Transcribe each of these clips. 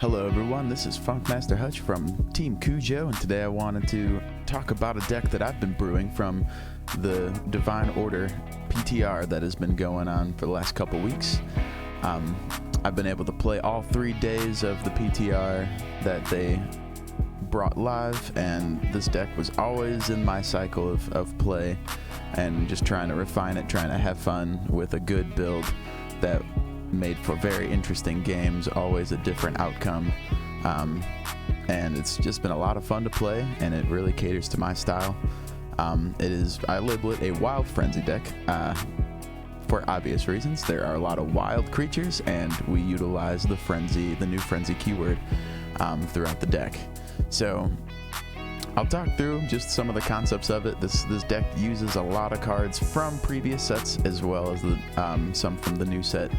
Hello everyone, this is FunkMasterHutch from Team Cujo, and today I wanted to talk about a deck that I've been brewing from the Divine Order PTR that has been going on for the last couple weeks. I've been able to play all 3 days of the PTR that they brought live, and this deck was always in my cycle of play and just trying to refine it, trying to have fun with a good build that made for very interesting games, always a different outcome, and it's just been a lot of fun to play, and it really caters to my style. I label it a wild frenzy deck for obvious reasons. There are a lot of wild creatures, and we utilize the new frenzy keyword throughout the deck. So I'll talk through just some of the concepts of it. This deck uses a lot of cards from previous sets as well as some from the new set.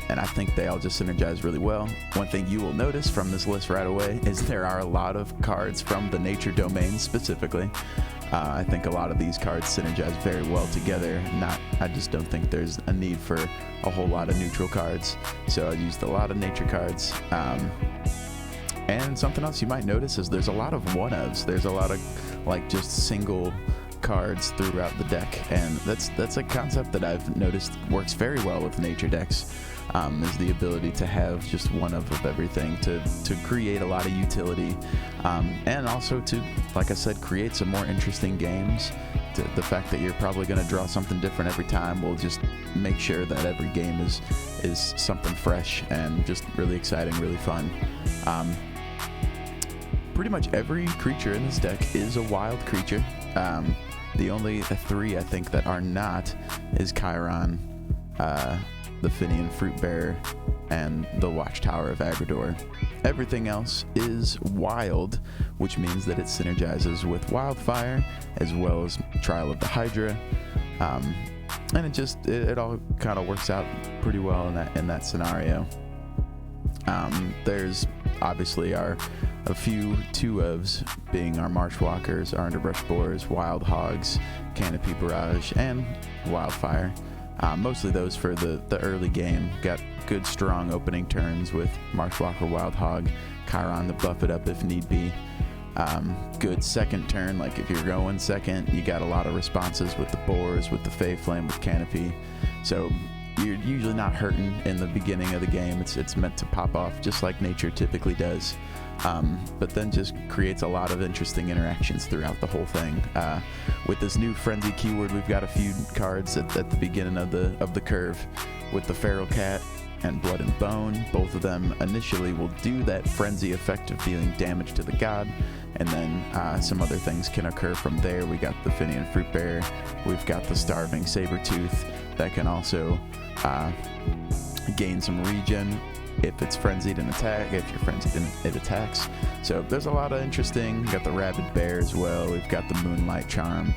And I think they all just synergize really well. One thing you will notice from this list right away is there are a lot of cards from the nature domain specifically. I think a lot of these cards synergize very well together. I just don't think there's a need for a whole lot of neutral cards. So I used a lot of nature cards. And something else you might notice is there's a lot of one-ofs. There's a lot of just single cards throughout the deck, and that's a concept that I've noticed works very well with nature decks, is the ability to have just one of everything to create a lot of utility, and also to, like I said, create some more interesting games. The fact that you're probably going to draw something different every time will just make sure that every game is something fresh and just really exciting, really fun. Pretty much every creature in this deck is a wild creature. The only 3 I think that are not is Chiron, the Finney and Fruit Bearer, and the Watchtower of Agrador. Everything else is wild, which means that it synergizes with Wildfire as well as Trial of the Hydra, and it all kind of works out pretty well in that scenario. There's obviously a few 2-ofs being our Marshwalkers, our Underbrush Boars, Wild Hogs, Canopy Barrage, and Wildfire. Mostly those for the early game. Got good strong opening turns with Marshwalker, Wild Hog, Chiron to buff it up if need be. Good second turn, like if you're going second, you got a lot of responses with the Boars, with the Fey Flame, with Canopy. So you're usually not hurting in the beginning of the game. It's meant to pop off just like nature typically does, but then just creates a lot of interesting interactions throughout the whole thing. With this new frenzy keyword, we've got a few cards at the beginning of the curve with the Feral Cat and Blood and Bone. Both of them initially will do that frenzy effect of dealing damage to the god, and then some other things can occur from there. We got the Finney and Fruit Bearer, we've got the Starving Sabertooth that can also gain some regen if it's frenzied and attack. If you're frenzied and it attacks. So there's a lot of interesting. We've got the Rabid Bear as well. We've got the Moonlight Charm.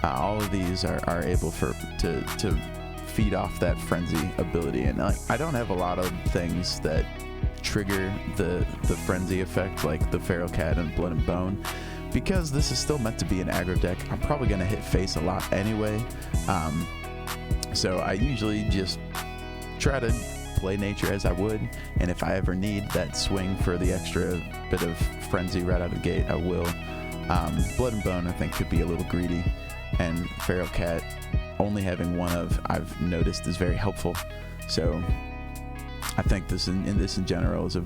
All of these are able to feed off that frenzy ability, and I don't have a lot of things that trigger the frenzy effect like the Feral Cat and Blood and Bone, because this is still meant to be an aggro deck. I'm probably going to hit face a lot anyway, so I usually just try to play nature as I would, and if I ever need that swing for the extra bit of frenzy right out of the gate, I will. Blood and Bone I think could be a little greedy, and Feral Cat only having one of, I've noticed, is very helpful. So I think this in general is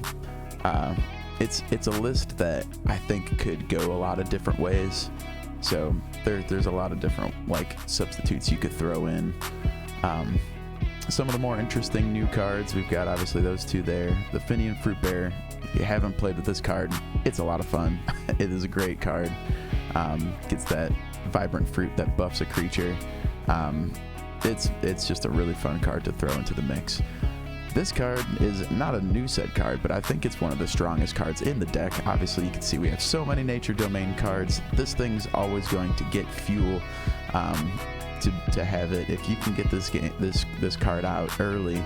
it's a list that I think could go a lot of different ways. So there's a lot of different substitutes you could throw in. Some of the more interesting new cards, we've got obviously those 2 there. The Finney and Fruit Bear, if you haven't played with this card, it's a lot of fun. It is a great card. Gets that vibrant fruit that buffs a creature. It's just a really fun card to throw into the mix. This card is not a new set card, but I think it's one of the strongest cards in the deck. Obviously, you can see we have so many nature domain cards. This thing's always going to get fuel to have it. If you can get this card out early,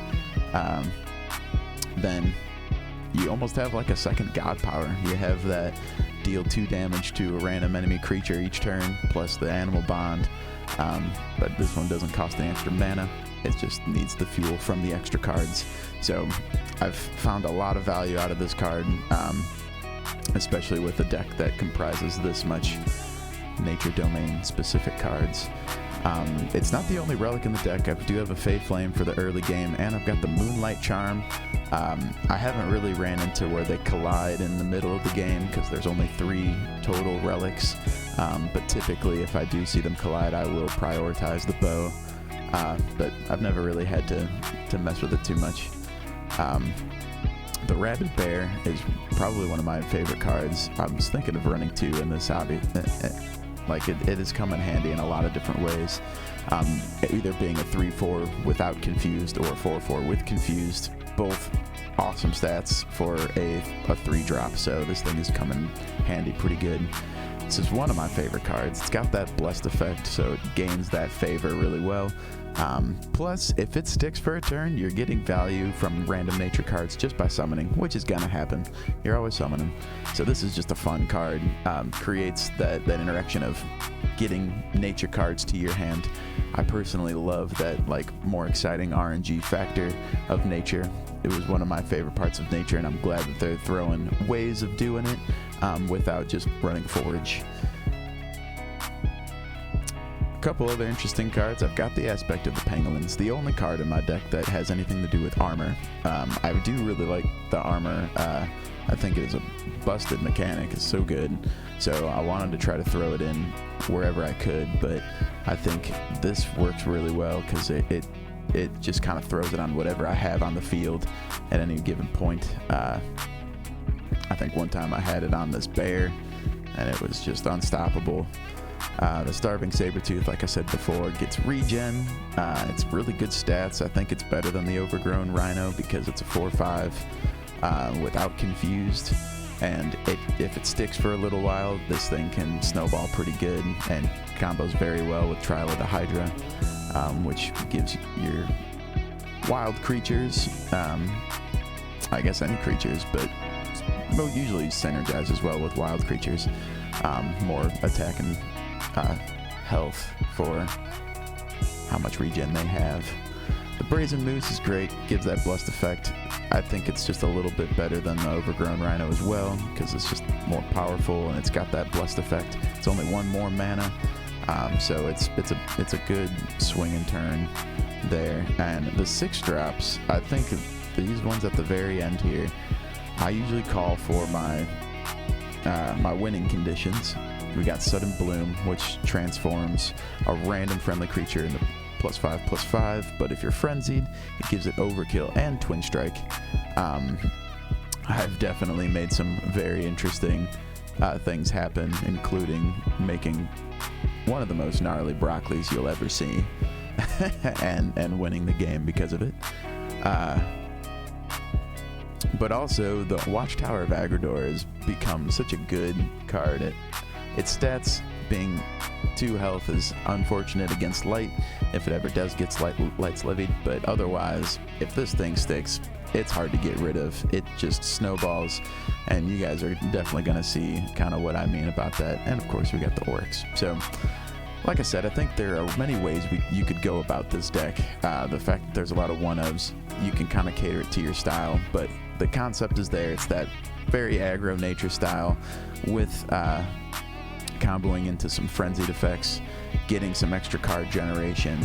then you almost have like a second god power. You have that deal 2 damage to a random enemy creature each turn, plus the animal bond. But this one doesn't cost any extra mana. It just needs the fuel from the extra cards. So I've found a lot of value out of this card, especially with a deck that comprises this much nature domain specific cards. It's not the only relic in the deck. I do have a Fey Flame for the early game, and I've got the Moonlight Charm. I haven't really ran into where they collide in the middle of the game because there's only 3 total relics, but typically if I do see them collide, I will prioritize the bow, but I've never really had to mess with it too much. The Rabid Bear is probably one of my favorite cards. I was thinking of running 2 in this hobby. Like, it has come in handy in a lot of different ways. Either being a 3/4 without Confused or a 4/4 with Confused. Both awesome stats for a 3-drop, so this thing is coming handy pretty good. This is one of my favorite cards. It's got that blessed effect, so it gains that favor really well. Plus, if it sticks for a turn, you're getting value from random nature cards just by summoning, which is gonna happen. You're always summoning. So this is just a fun card. Creates that interaction of getting nature cards to your hand. I personally love that, like, more exciting RNG factor of nature. It was one of my favorite parts of nature, and I'm glad that they're throwing ways of doing it without just running Forge. A couple other interesting cards. I've got the Aspect of the Pangolins, the only card in my deck that has anything to do with armor. I do really like the armor. I think it is a busted mechanic. It's so good. So I wanted to try to throw it in wherever I could, but I think this works really well because it just kind of throws it on whatever I have on the field at any given point. I think one time I had it on this bear, and it was just unstoppable. The Starving Sabertooth, like I said before, gets regen. It's really good stats. I think it's better than the Overgrown Rhino because it's a 4/5 without Confused. And if it sticks for a little while, this thing can snowball pretty good and combos very well with Trial of the Hydra, which gives your wild creatures, I guess any creatures, but usually synergize as well with wild creatures, more attack and health for how much regen they have. The Brazen Moose is great, gives that blessed effect. I think it's just a little bit better than the Overgrown Rhino as well because it's just more powerful and it's got that blessed effect. It's only 1 more mana, so it's a good swing and turn there. And the 6-drops, I think these ones at the very end here, I usually call for my winning conditions. We got Sudden Bloom, which transforms a random friendly creature into +5/+5, but if you're frenzied, it gives it Overkill and Twin Strike. I've definitely made some very interesting things happen, including making one of the most gnarly broccolis you'll ever see, and winning the game because of it. But also, the Watchtower of Agrador has become such a good card. Its stats being 2 health is unfortunate against light, if it ever does get light's levied, but otherwise, if this thing sticks, it's hard to get rid of. It just snowballs, and you guys are definitely going to see kind of what I mean about that. And of course, we got the Orcs. So, like I said, I think there are many ways you could go about this deck. The fact that there's a lot of 1-ofs, you can kind of cater it to your style, but the concept is there. It's that very aggro nature style with comboing into some frenzied effects, getting some extra card generation,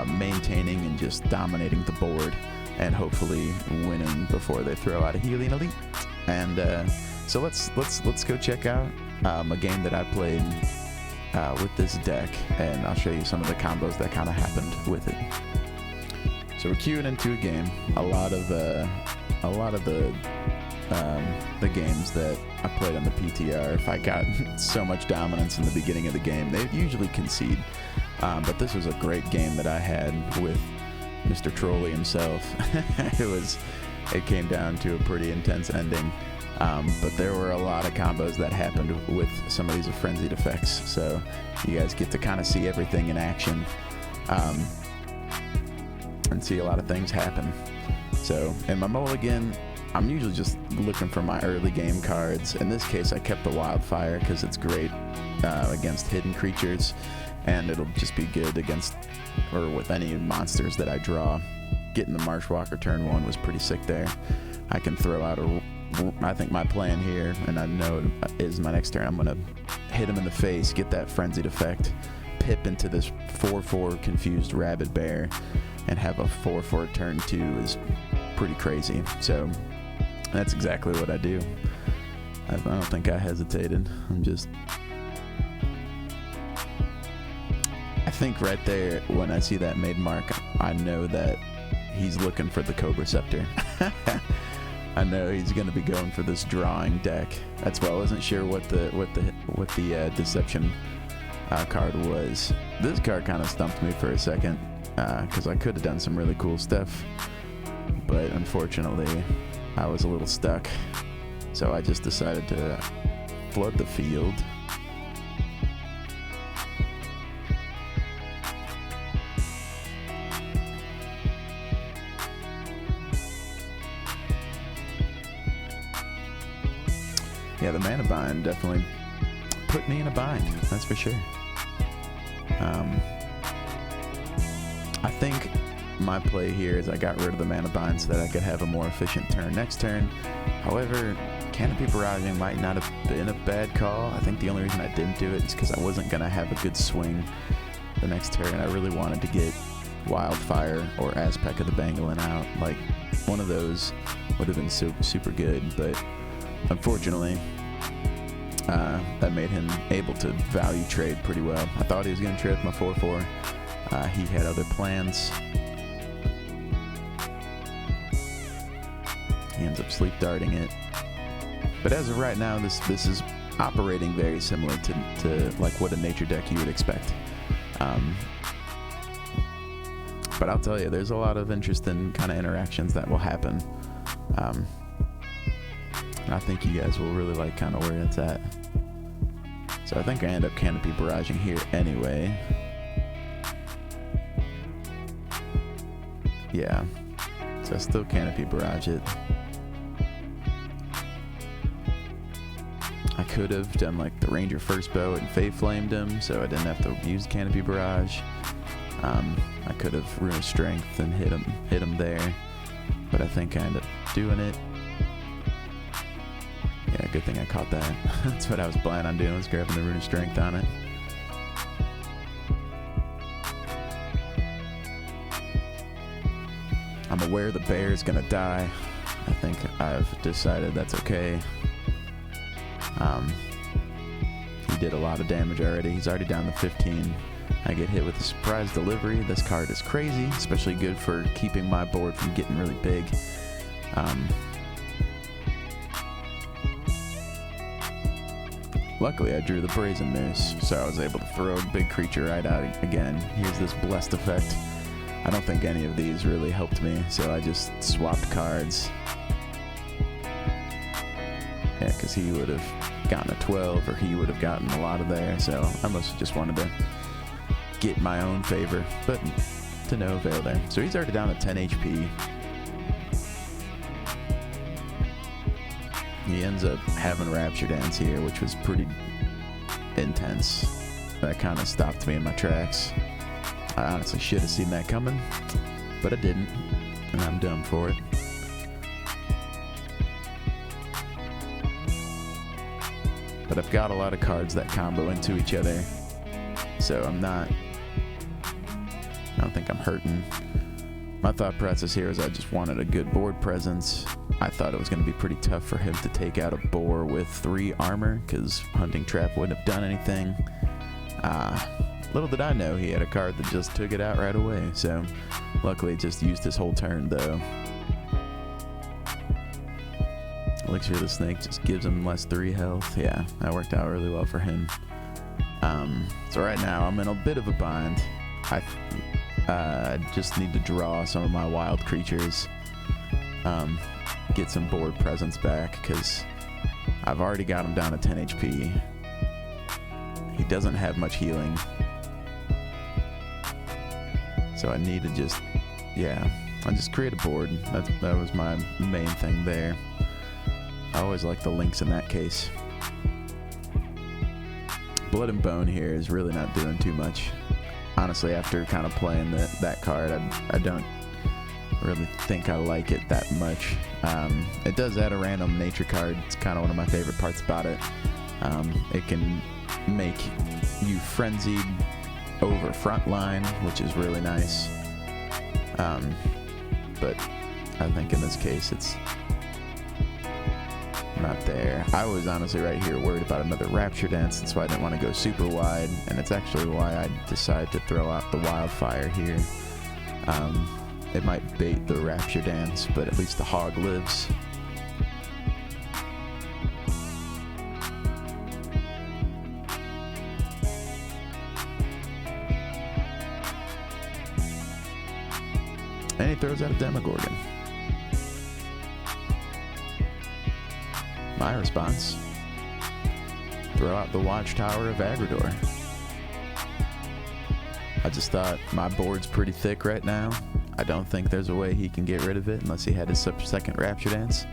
maintaining and just dominating the board, and hopefully winning before they throw out a Healing Elite. And so let's go check out a game that I played with this deck, and I'll show you some of the combos that kind of happened with it. So we're queuing into a game. A lot of the games that I played on the PTR, if I got so much dominance in the beginning of the game, they usually concede. But this was a great game that I had with Mr. IRTROLIG himself. It came down to a pretty intense ending. But there were a lot of combos that happened with some of these frenzied effects. So you guys get to kind of see everything in action, and see a lot of things happen. So in my mulligan, I'm usually just looking for my early game cards. In this case, I kept the Wildfire because it's great against hidden creatures, and it'll just be good against or with any monsters that I draw. getting the Marshwalker turn 1 was pretty sick there. I can throw out I think my plan here, and I know it is my next turn, I'm going to hit him in the face, get that frenzied effect, pip into this 4-4 confused rabid bear, and have a 4-4 turn 2 is pretty crazy. So that's exactly what I do. I don't think I hesitated. I think right there when I see that made mark, I know that he's looking for the Cobra Scepter. I know he's going to be going for this drawing deck. That's why I wasn't sure what the deception card was. This card kind of stumped me for a second because I could have done some really cool stuff, but unfortunately I was a little stuck. So I just decided to flood the field. Yeah, the mana bind definitely put me in a bind, that's for sure. I think my play here is I got rid of the mana bind so that I could have a more efficient turn next turn. However, Canopy Barraging might not have been a bad call. I think the only reason I didn't do it is because I wasn't going to have a good swing the next turn. I really wanted to get Wildfire or Aztec of the Bangalin out. Like, one of those would have been super good, but unfortunately, that made him able to value trade pretty well. I thought he was going to trade with my 4-4. He had other plans. He ends up sleep darting it. But as of right now, this is operating very similar to like what a nature deck you would expect. But I'll tell you, there's a lot of interesting kind of interactions that will happen. And I think you guys will really like kind of where it's at. So I think I end up Canopy Barraging here anyway. Yeah. So I still Canopy Barrage it. I could have done like the Ranger First Bow and Fae Flamed him, so I didn't have to use Canopy Barrage. I could have Rune of Strength and hit him there, but I think I ended up doing it. Yeah, good thing I caught that. That's what I was planning on doing, was grabbing the Rune of Strength on it. I'm aware the bear is gonna die. I think I've decided that's okay. He did a lot of damage already. He's already down to 15. I get hit with a surprise delivery. This card is crazy, especially good for keeping my board from getting really big. Luckily, I drew the Brazen Moose, so I was able to throw a big creature right out again. Here's this Blessed Effect. I don't think any of these really helped me, so I just swapped cards. Yeah, because he would have gotten a 12, or he would have gotten a lot of there, so I must have just wanted to get my own favor, but to no avail there. So he's already down to 10 HP. He ends up having Rapture Dance here, which was pretty intense. That kind of stopped me in my tracks. I honestly should have seen that coming, but I didn't, and I'm dumb for it. But I've got a lot of cards that combo into each other, so I don't think I'm hurting. My thought process here is I just wanted a good board presence. I thought it was going to be pretty tough for him to take out a boar with 3 armor, because Hunting Trap wouldn't have done anything. Little did I know he had a card that just took it out right away, so luckily it just used his whole turn though. Elixir of the Snake just gives him less 3 health. Yeah, that worked out really well for him. So right now I'm in a bit of a bind. I just need to draw some of my wild creatures, get some board presence back, because I've already got him down to 10 HP. He doesn't have much healing, so I need to just create a board. That was my main thing there. I always like the links in that case. Blood and Bone here is really not doing too much. Honestly, after kind of playing that card, I don't really think I like it that much. It does add a random nature card. It's kind of one of my favorite parts about it. It can make you frenzied over front line, which is really nice. But I think in this case it's not there. I was honestly right here worried about another Rapture Dance. That's why I didn't want to go super wide, and it's actually why I decided to throw out the Wildfire here. It might bait the Rapture Dance, but at least the hog lives. And he throws out a Demogorgon. My response: throw out the Watchtower of Agridor. I just thought my board's pretty thick right now. I don't think there's a way he can get rid of it unless he had his second Rapture Dance.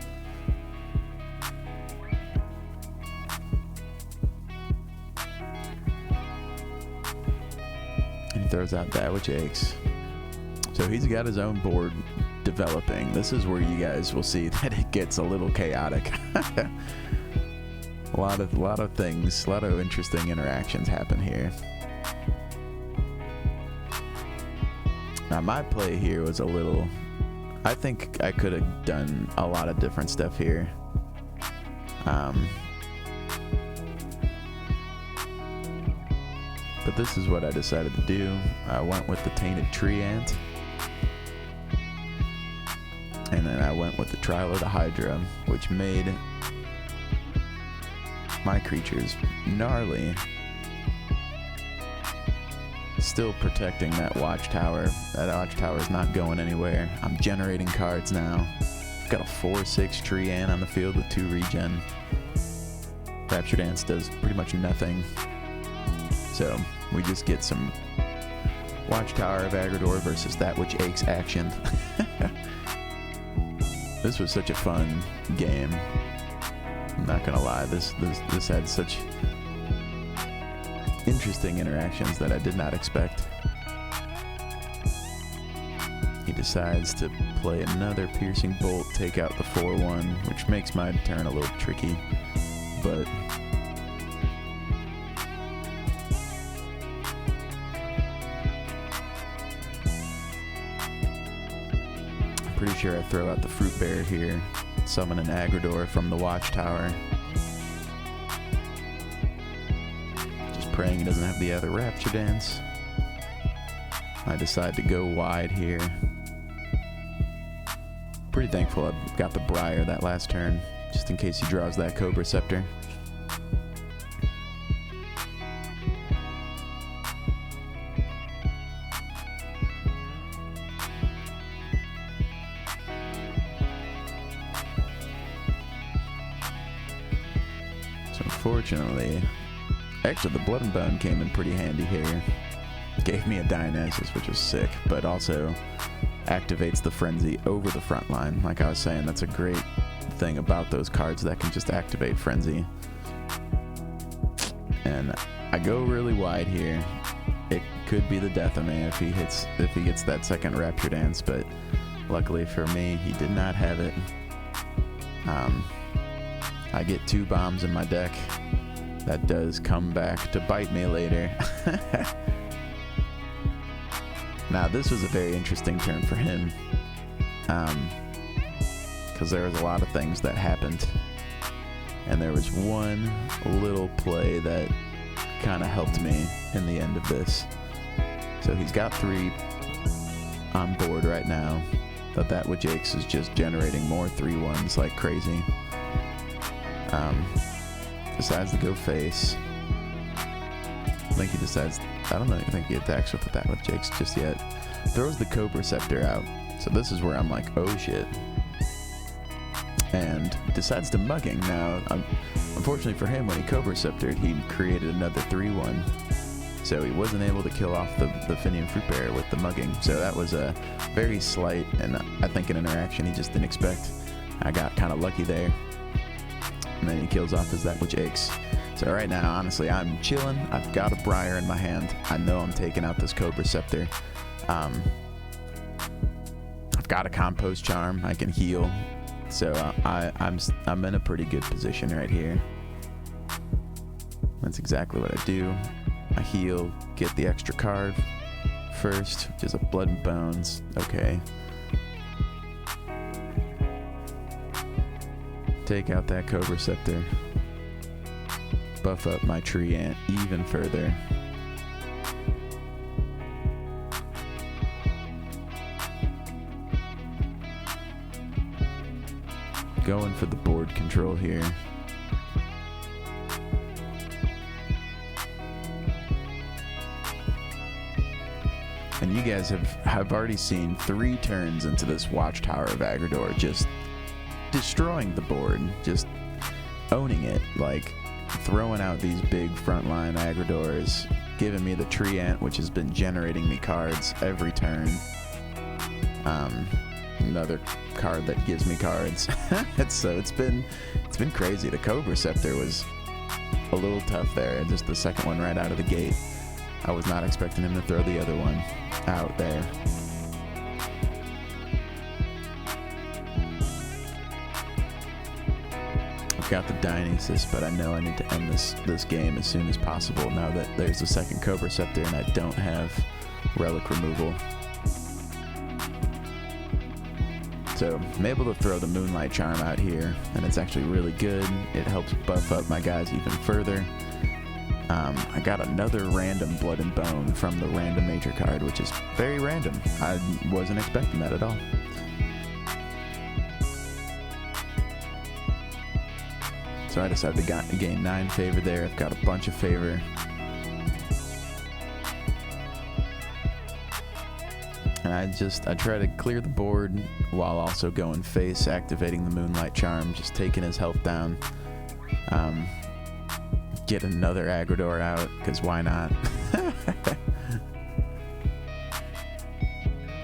And he throws out That Which Aches. So he's got his own board developing. This is where you guys will see that it gets a little chaotic. a lot of things, a lot of interesting interactions happen here. Now my play here was a little, I think I could have done a lot of different stuff here. But this is what I decided to do. I went with the Tainted Tree Ant. And then I went with the Trial of the Hydra, which made my creatures gnarly. Still protecting that Watchtower. That Watchtower is not going anywhere. I'm generating cards now. I've got a 4/6 Tree Ant on the field with 2 regen. Rapture Dance does pretty much nothing. So we just get some Watchtower of Agridor versus That Which Aches action. This was such a fun game. I'm not gonna lie, this had such interesting interactions that I did not expect. He decides to play another Piercing Bolt, take out the 4/1, which makes my turn a little tricky, but pretty sure I throw out the Fruit Bear here, summon an Agridor from the Watchtower. Just praying he doesn't have the other Rapture Dance. I decide to go wide here. Pretty thankful I got the Briar that last turn, just in case he draws that Cobra Scepter. Unfortunately, actually the Blood and Bone came in pretty handy here. Gave me a Dionysus, which was sick, but also activates the Frenzy over the front line. Like I was saying, that's a great thing about those cards that can just activate Frenzy. And I go really wide here. It could be the death of me if he gets that second Rapture Dance, but luckily for me, he did not have it. I get 2 bombs in my deck. That does come back to bite me later. Now, this was a very interesting turn for him, because there was a lot of things that happened, and there was one little play that kind of helped me in the end of this. So he's got 3 on board right now, but That Which Aches is just generating more 3/1s like crazy. Decides to go face. I think he decides, I don't know, I think he attacks with the That Which Aches just yet. Throws the Cobra Scepter out. So this is where I'm like, oh shit. And decides to mugging. Now, unfortunately for him, when he Cobra Sceptered, he created another 3/1. So he wasn't able to kill off the Finney and Fruit Bear with the mugging. So that was a very slight, and I think an interaction he just didn't expect. I got kind of lucky there. And then he kills off his That Which Aches. So right now, honestly, I'm chilling. I've got a Briar in my hand. I know I'm taking out this Cobra Scepter. I I've got a compost charm. I can heal. So I'm in a pretty good position right here. That's exactly what I do. I heal, get the extra card first, which is a Blood and Bones. Okay. Take out that Cobra Scepter. Buff up my tree ant even further. Going for the board control here. And you guys have already seen 3 turns into this Watchtower of Agridor, just destroying the board, just owning it, like throwing out these big frontline Agridors, giving me the tree ant, which has been generating me cards every turn. Another card that gives me cards. It's been crazy. The Cobra Scepter was a little tough there, just the second one right out of the gate. I was not expecting him to throw the other one out there. I've got the Dionysus, but I know I need to end this game as soon as possible now that there's a second Cobra Scepter and I don't have relic removal. So I'm able to throw the Moonlight Charm out here, and it's actually really good. It helps buff up my guys even further. I got another random Blood and Bone from the random major card, which is very random. I wasn't expecting that at all. So I decided to gain 9 favor there. I've got a bunch of favor. And I try to clear the board while also going face, activating the Moonlight Charm, just taking his health down. Get another Agridor out, because why not?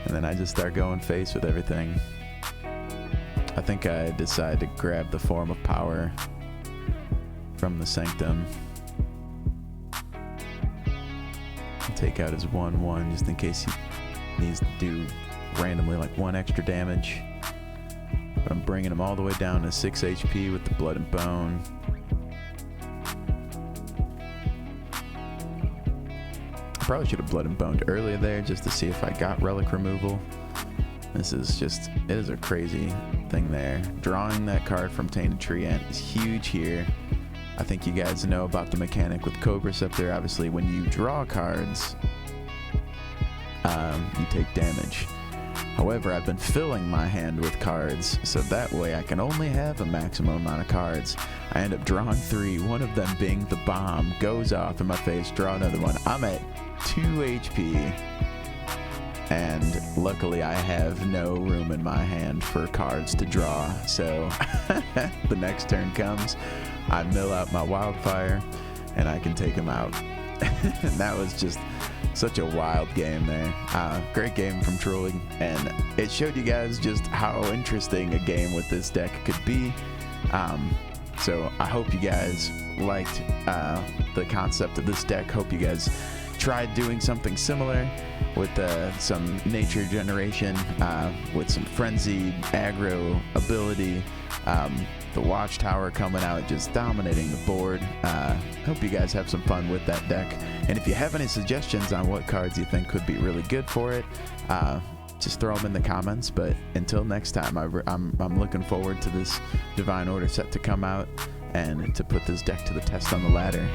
And then I just start going face with everything. I think I decide to grab the Form of Power from the Sanctum. Take out his 1/1 just in case he needs to do randomly like 1 extra damage. But I'm bringing him all the way down to 6 HP with the Blood and Bone. I probably should have Blood and Boned earlier there just to see if I got relic removal. It is a crazy thing there. Drawing that card from Tainted Tree Ant is huge here. I think you guys know about the mechanic with Cobra Scepter. Obviously, when you draw cards, you take damage. However, I've been filling my hand with cards, so that way I can only have a maximum amount of cards. I end up drawing 3, one of them being the bomb, goes off in my face, draw another one. I'm at 2 HP, and luckily I have no room in my hand for cards to draw, so the next turn comes, I mill out my Wildfire, and I can take him out. And that was just such a wild game there. Great game from IRTROLIG, and it showed you guys just how interesting a game with this deck could be. So I hope you guys liked the concept of this deck. Hope you guys tried doing something similar with some nature generation, with some frenzied aggro ability. The Watchtower coming out, just dominating the board. Hope you guys have some fun with that deck. And if you have any suggestions on what cards you think could be really good for it, just throw them in the comments. But until next time, I'm looking forward to this Divine Order set to come out and to put this deck to the test on the ladder.